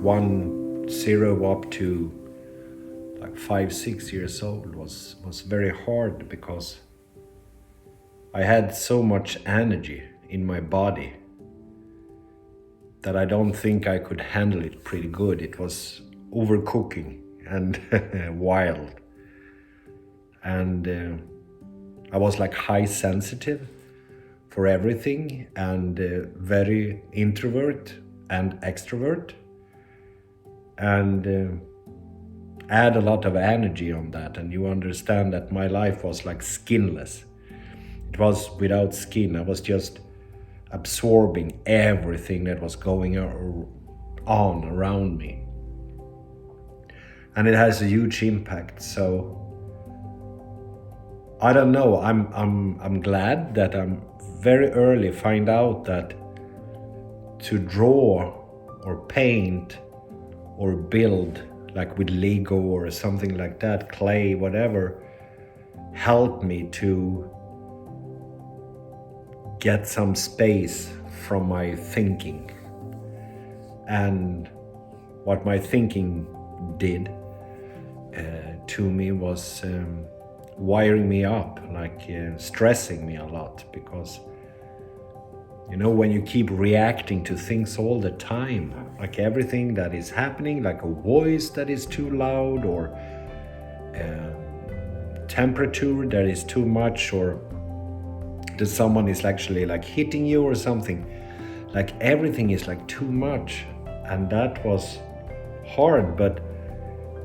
0 up to like 5, 6 years old was very hard, because I had so much energy in my body that I don't think I could handle it pretty good. It was overcooking and wild. And I was like high sensitive for everything, and very introvert and extrovert, and add a lot of energy on that. And you understand that my life was like skinless. It was without skin. I was just absorbing everything that was going on around me, and it has a huge impact. So I don't know. I'm glad that I'm very early find out that to draw or paint or build, like with Lego or something like that, clay, whatever, helped me to get some space from my thinking. And what my thinking did to me was wiring me up, like stressing me a lot, because you know, when you keep reacting to things all the time, like everything that is happening, like a voice that is too loud, or temperature that is too much, or that someone is actually like hitting you or something, like everything is like too much. And that was hard, but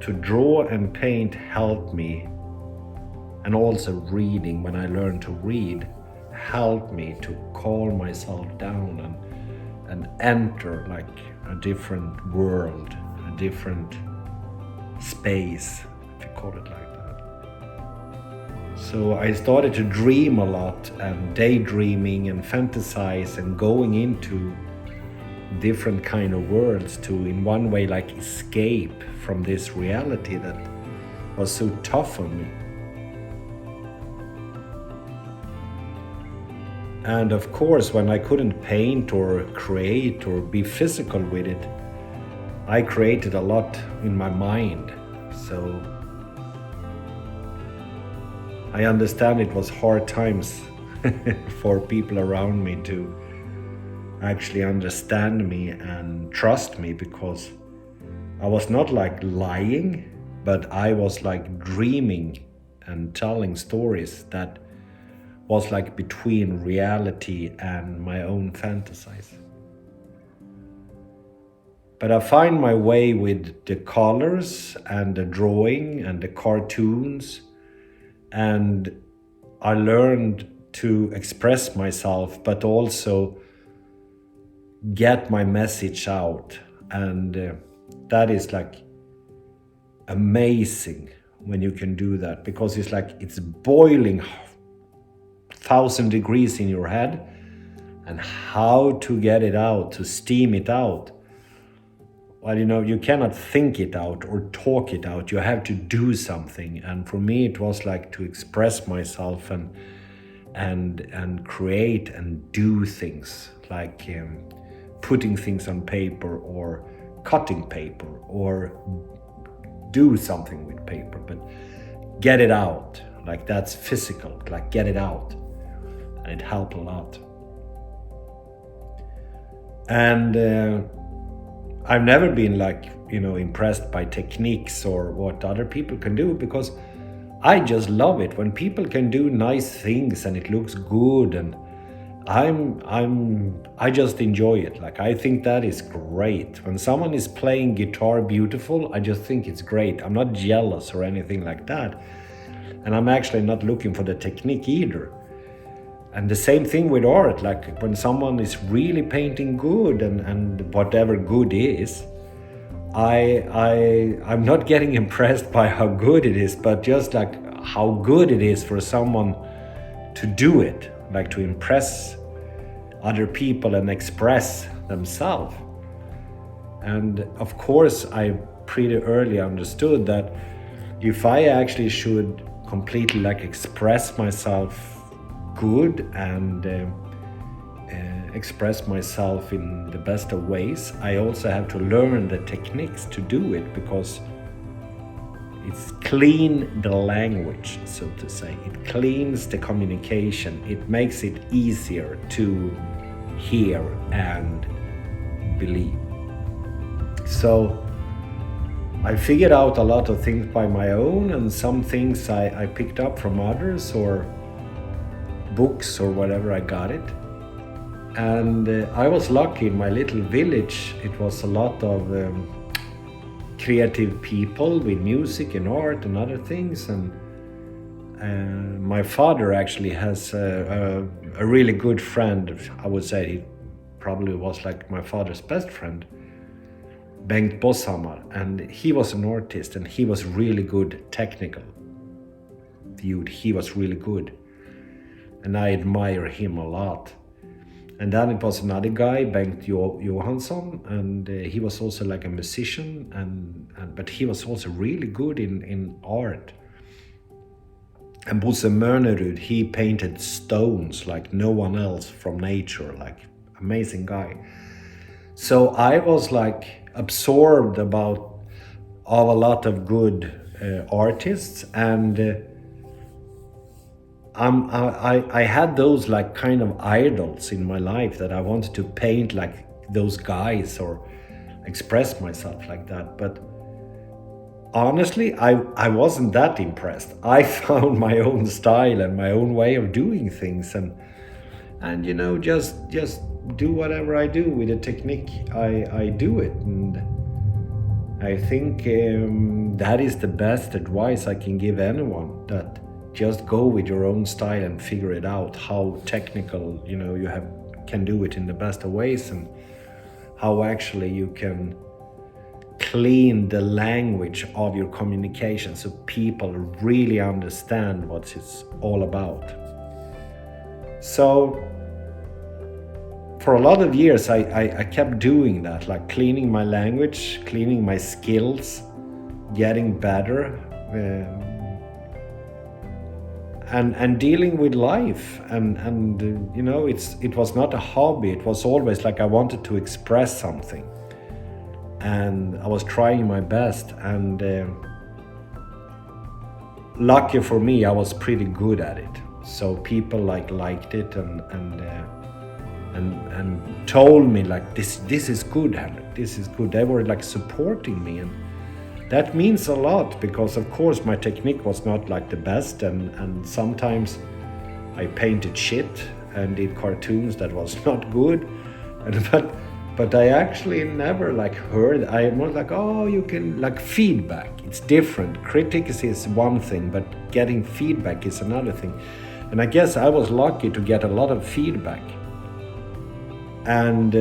to draw and paint helped me. And also reading, when I learned to read, helped me to calm myself down and enter like a different world, a different space, if you call it like that. So I started to dream a lot, and daydreaming and fantasize and going into different kind of worlds to, in one way, like escape from this reality that was so tough on me. And of course, when I couldn't paint or create or be physical with it, I created a lot in my mind. So I understand it was hard times for people around me to actually understand me and trust me, because I was not like lying, but I was like dreaming and telling stories that was like between reality and my own fantasies. But I find my way with the colors and the drawing and the cartoons, and I learned to express myself, but also get my message out. And that is like amazing when you can do that, because it's like it's boiling 1,000 degrees in your head, and how to get it out, to steam it out. Well, you know, you cannot think it out or talk it out. You have to do something. And for me, it was like to express myself and create and do things, like putting things on paper or cutting paper or do something with paper, but get it out. Like that's physical, like get it out. And it helped a lot. And I've never been like, you know, impressed by techniques or what other people can do, because I just love it when people can do nice things and it looks good, and I just enjoy it. Like I think that is great. When someone is playing guitar beautiful, I just think it's great. I'm not jealous or anything like that. And I'm actually not looking for the technique either. And the same thing with art, like when someone is really painting good and whatever good is, I'm not getting impressed by how good it is, but just like how good it is for someone to do it, like to impress other people and express themselves. And of course, I pretty early understood that if I actually should completely like express myself good and express myself in the best of ways, I also have to learn the techniques to do it, because it's clean the language, so to say. It cleans the communication. It makes it easier to hear and believe. So I figured out a lot of things by my own, and some things I picked up from others or books or whatever I got it. And I was lucky in my little village. It was a lot of creative people with music and art and other things. And my father actually has a really good friend. I would say he probably was like my father's best friend, Bengt Bosshammar, and he was an artist, and he was really good technical viewed. He was really good, and I admire him a lot. And then it was another guy, Bengt Johansson, and he was also like a musician, but he was also really good in art. And Bosse Mörnerud, he painted stones like no one else from nature, like amazing guy. So I was like absorbed of a lot of good artists, and I had those like kind of idols in my life that I wanted to paint like those guys or express myself like that. But honestly, I wasn't that impressed. I found my own style and my own way of doing things, and you know, just do whatever I do with the technique. I do it, and I think that is the best advice I can give anyone, that just go with your own style and figure it out, how technical, you know, you can do it in the best of ways, and how actually you can clean the language of your communication so people really understand what it's all about. So for a lot of years I kept doing that, like cleaning my language, cleaning my skills, getting better, and dealing with life, and you know, it was not a hobby. It was always like I wanted to express something, and I was trying my best, and lucky for me, I was pretty good at it. So people liked it and told me like, this is good, Henrik, this is good. They were like supporting me, and that means a lot, because of course my technique was not like the best, and sometimes I painted shit and did cartoons that was not good, but I actually never like heard. I was like, oh, you can like feedback. It's different. Critics is one thing, but getting feedback is another thing. And I guess I was lucky to get a lot of feedback. And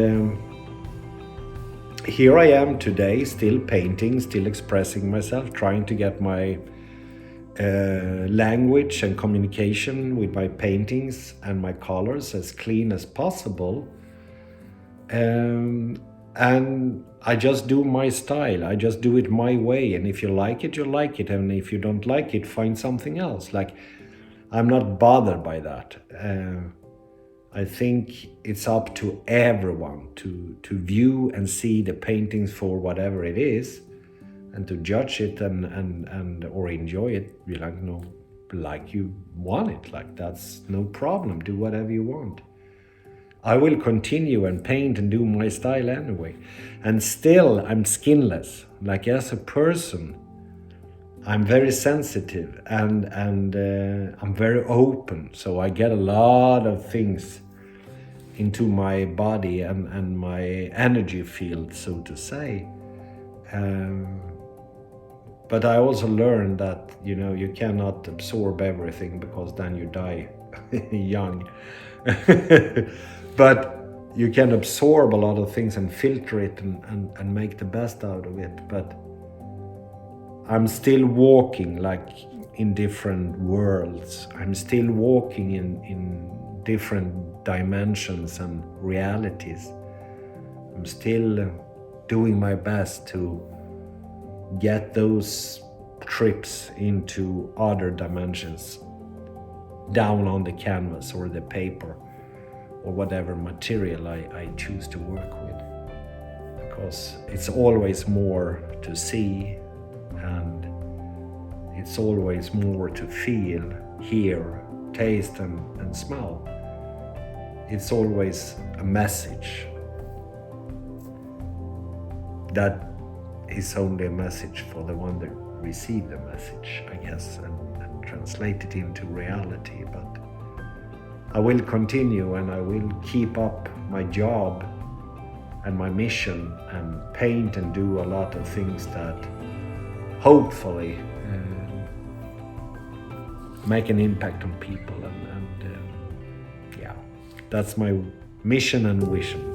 here I am today, still painting, still expressing myself, trying to get my language and communication with my paintings and my colors as clean as possible. And I just do my style. I just do it my way. And if you like it, you like it. And if you don't like it, find something else. Like, I'm not bothered by that. I think it's up to everyone to view and see the paintings for whatever it is, and to judge it and or enjoy it. Be like, no, like you want it. Like, that's no problem. Do whatever you want. I will continue and paint and do my style anyway. And still, I'm skinless. Like, as a person, I'm very sensitive and I'm very open. So I get a lot of things into my body and my energy field, so to say. But I also learned that, you know, you cannot absorb everything, because then you die young. But you can absorb a lot of things and filter it and make the best out of it. But I'm still walking like in different worlds. I'm still walking in different dimensions and realities. I'm still doing my best to get those trips into other dimensions down on the canvas or the paper, or whatever material I choose to work with, because it's always more to see, and it's always more to feel, hear, taste and smell. It's always a message that is only a message for the one that received the message, I guess, and translate it into reality. But I will continue, and I will keep up my job and my mission and paint and do a lot of things that hopefully make an impact on people, and yeah, that's my mission and vision.